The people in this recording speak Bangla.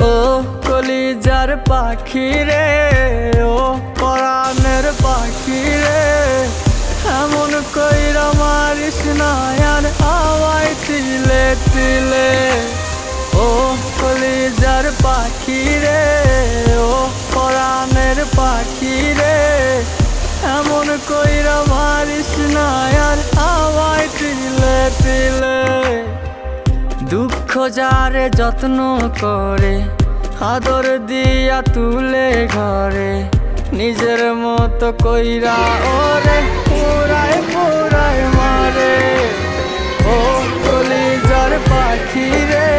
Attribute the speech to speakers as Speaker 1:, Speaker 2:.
Speaker 1: ও কলিজার পাখি রে, ও পরাণের পাখি রে, এমন কইরা মারিস না আর আমায় তিলে তিলে। ও কলিজার পাখি রে, ও পরাণের পাখি রে, এমন কইরা মারিস না আর আমায় তিলে তিলে। দুঃখ যারে যত্ন করে, আদর দিয়া তুলে ঘরে, নিজের মতো কইরা ওরে পুরায় পুরায় মারে। ও কলিজার পাখি রে,